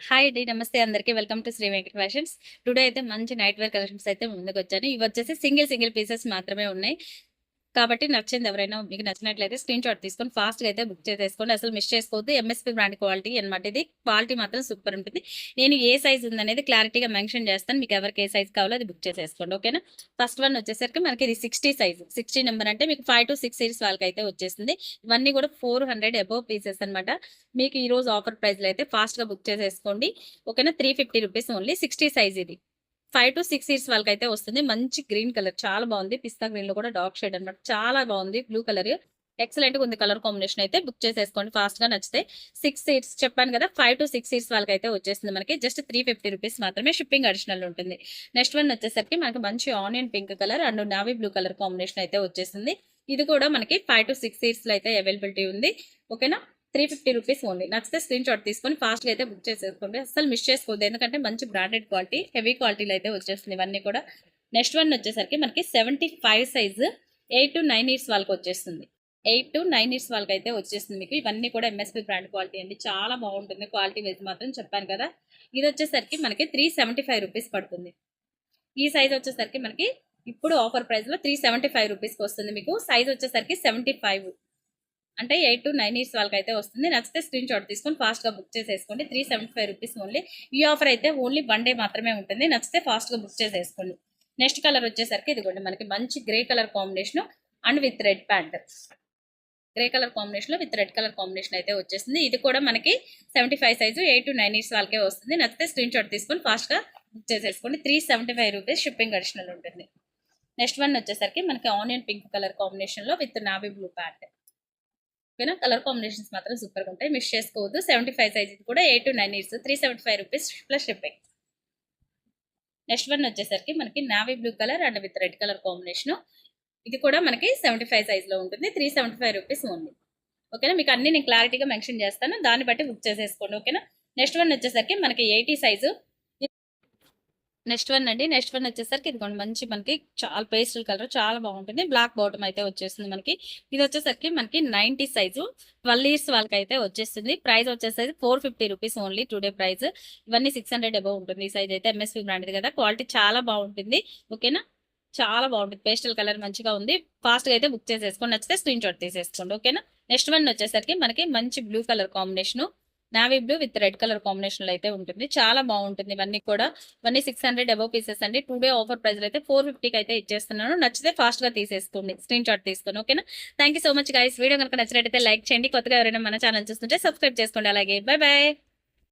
Hi అండి. నమస్తే అందరికీ. Welcome to Shri Venkata fashions. Today అయితే మంచి నైట్ వేర్ కలెక్షన్స్ అయితే ముందుకొచ్చాను. ఇవొచ్చేసి సింగిల్ పీసెస్ మాత్రమే ఉన్నాయి. కాబట్టి నచ్చింది ఎవరైనా మీకు నచ్చినట్లయితే స్క్రీన్ షాట్ తీసుకొని ఫాస్ట్‌గా అయితే బుక్ చేసేసుకోండి. అసలు మిస్ చేసుకోవద్దు. ఎంఎస్‌పీ బ్రాండ్ క్వాలిటీ అన్నమాట ఇది. క్వాలిటీ మాత్రం సూపర్ ఉంటుంది. నేను ఏ సైజ్ ఉందనేది క్లారిటీగా మెన్షన్ చేస్తాను. మీకు ఎవరికి ఏ సైజ్ కావాలో అది బుక్ చేసేసుకోండి. ఓకేనా? ఫస్ట్ వన్ వచ్చేసరికి మనకి ఇది 60 సైజ్. 60 నంబర్ అంటే మీకు 5-6 ఇయర్స్ వాళ్ళకైతే వచ్చేసింది. ఇవన్నీ కూడా 400 అబోవ్ పీసెస్ అన్నమాట. మీకు ఈ రోజు ఆఫర్ ప్రైస్‌లో అయితే ఫాస్ట్‌గా బుక్ చేసేసుకోండి. ఓకేనా? 350 రూపీస్ ఓన్లీ 60 సైజ్ ఇది. 5-6 ఇయర్స్ వాళ్ళకైతే వస్తుంది. మంచి గ్రీన్ కలర్ చాలా బాగుంది. పిస్తా గ్రీన్ లో కూడా డార్క్ షేడ్ అన్నమాట. చాలా బాగుంది. బ్లూ కలర్ ఎక్సలెంట్ గా ఉంది. కలర్ కాంబినేషన్ అయితే బుక్ చేసేసుకోండి ఫాస్ట్ గా నచ్చితే. 6 ఇయర్స్ చెప్పాను కదా, 5-6 ఇయర్స్ వాళ్ళకైతే వచ్చేస్తుంది. మనకి జస్ట్ 350 రూపీస్ మాత్రమే షిప్పింగ్ అడిషనల్ ఉంటుంది. నెక్స్ట్ వన్ వచ్చేసరికి మనకి మంచి onion pink colour and navy blue colour combination అయితే వచ్చేసింది. ఇది కూడా మనకి 5-6 ఇయర్స్ లో అయితే అవైలబిలిటీ ఉంది. ఓకేనా? 350 రూపీస్ ఓన్లీ. నచ్చితే స్క్రీన్ షాట్ తీసుకొని ఫాస్ట్‌గా అయితే బుక్ చేసేసుకోండి. అస్సలు మిస్ చేసుకోవద్దు. ఎందుకంటే మంచి బ్రాండెడ్ క్వాలిటీ, హెవీ క్వాలిటీలో అయితే వచ్చేస్తుంది ఇవన్నీ కూడా. నెక్స్ట్ వన్ వచ్చేసరికి మనకి 75 సైజు 8-9 ఇయర్స్ వాళ్ళకి వచ్చేస్తుంది. 8-9 ఇయర్స్ వాళ్ళకైతే వచ్చేస్తుంది మీకు. ఇవన్నీ కూడా ఎంఎస్పీ బ్రాండ్ క్వాలిటీ అండి. చాలా బాగుంటుంది క్వాలిటీ వైజ్ మాత్రం చెప్పాను కదా. ఇది వచ్చేసరికి మనకి 375 రూపీస్ పడుతుంది. ఈ సైజ్ వచ్చేసరికి మనకి ఇప్పుడు ఆఫర్ ప్రైస్ లో 375 రూపీస్కి వస్తుంది మీకు. సైజ్ వచ్చేసరికి 75 అంటే 8-9 ఇయర్స్ వాళ్ళకైతే వస్తుంది. నచ్చితే స్క్రీన్ షాట్ తీసుకొని ఫాస్ట్‌గా బుక్ చేసేసుకోండి. 375 రూపీస్ ఓన్లీ. ఈ ఆఫర్ అయితే ఓన్లీ 1 డే మాత్రమే ఉంటుంది. నచ్చితే ఫాస్ట్‌గా బుక్ చేసేసుకోండి. నెక్స్ట్ కలర్ వచ్చేసరికి ఇదిగోండి మనకి మంచి grey colour combination and with red pant. Grey colour combination లో విత్ రెడ్ కలర్ కాంబినేషన్ అయితే వచ్చేసింది. ఇది కూడా మనకి 75 సైజు 8-9 ఇయర్స్ వాళ్ళకే వస్తుంది. నచ్చితే స్క్రీన్ షాట్ తీసుకొని ఫాస్ట్‌గా బుక్ చేసేసుకోండి. 375 రూపీస్ షిప్పింగ్ అడిషనల్ ఉంటుంది. నెక్స్ట్ వన్ వచ్చేసరికి మనకి ఆనియన్ పింక్ కలర్ కాంబినేషన్ లో విత్ నావీ బ్లూ ప్యాంట్. ఓకేనా? కలర్ కాంబినేషన్స్ మాత్రం సూపర్గా ఉంటాయి. మిస్ చేసుకోవద్దు. 75 సైజ్ ఇది కూడా 8-9 years 375 rupees plus shipping. Next one వచ్చేసరికి మనకి navy blue colour and with red colour combination. ఇది కూడా మనకి 75 సైజ్ లో ఉంటుంది. 375 రూపీస్ ఓన్లీ. ఓకేనా? మీకు అన్ని నేను క్లారిటీగా మెన్షన్ చేస్తాను. దాన్ని బట్టి బుక్ చేసేసుకోండి. ఓకేనా? నెక్స్ట్ వన్ వచ్చేసరికి మనకి 80 సైజు. నెక్స్ట్ వన్ అండి. నెక్స్ట్ వన్ వచ్చేసరికి ఇదిగోండి మంచి మనకి చాలా పేస్టల్ కలర్ చాలా బాగుంటుంది. బ్లాక్ బాటమ్ అయితే వచ్చేస్తుంది మనకి. ఇది వచ్చేసరికి మనకి 90 సైజు 12 ఇయర్స్ వాళ్ళకైతే వచ్చేస్తుంది. ప్రైస్ వచ్చేసరికి 450 రూపీస్ ఓన్లీ టుడే ప్రైస్. ఇవన్నీ 600 అబౌవ్ ఉంటుంది. ఈ సైజ్ అయితే ఎంఎస్పీ బ్రాండ్ కదా, క్వాలిటీ చాలా బాగుంటుంది. ఓకేనా? చాలా బాగుంటుంది. పేస్టల్ కలర్ మంచిగా ఉంది. ఫాస్ట్గా అయితే బుక్ చేసేసుకోండి. నచ్చితే స్క్రీన్ షాట్ తీసేసుకోండి. ఓకేనా? నెక్స్ట్ వన్ వచ్చేసరికి మనకి మంచి blue colour combination navy blue with red colour combination లో అయితే ఉంటుంది. చాలా బాగుంటుంది. ఇవన్నీ కూడా 600 అబౌవ్ పీసెస్ అండి. టుడే ఆఫర్ ప్రైస్ అయితే 450కి అయితే ఇచ్చేస్తున్నాను. నచ్చితే ఫాస్ట్ గా తీసేసుకోండి. స్క్రీన్ షాట్ తీసుకొని. ఓకేనా? Thank so much guys. Video కనుక నచ్చినట్టయితే లైక్ చేయండి. కొత్తగా ఎవరైనా మన ఛానల్ చూస్తుంటే సబ్స్క్రైబ్ చేసుకోండి. అలాగే బై బై.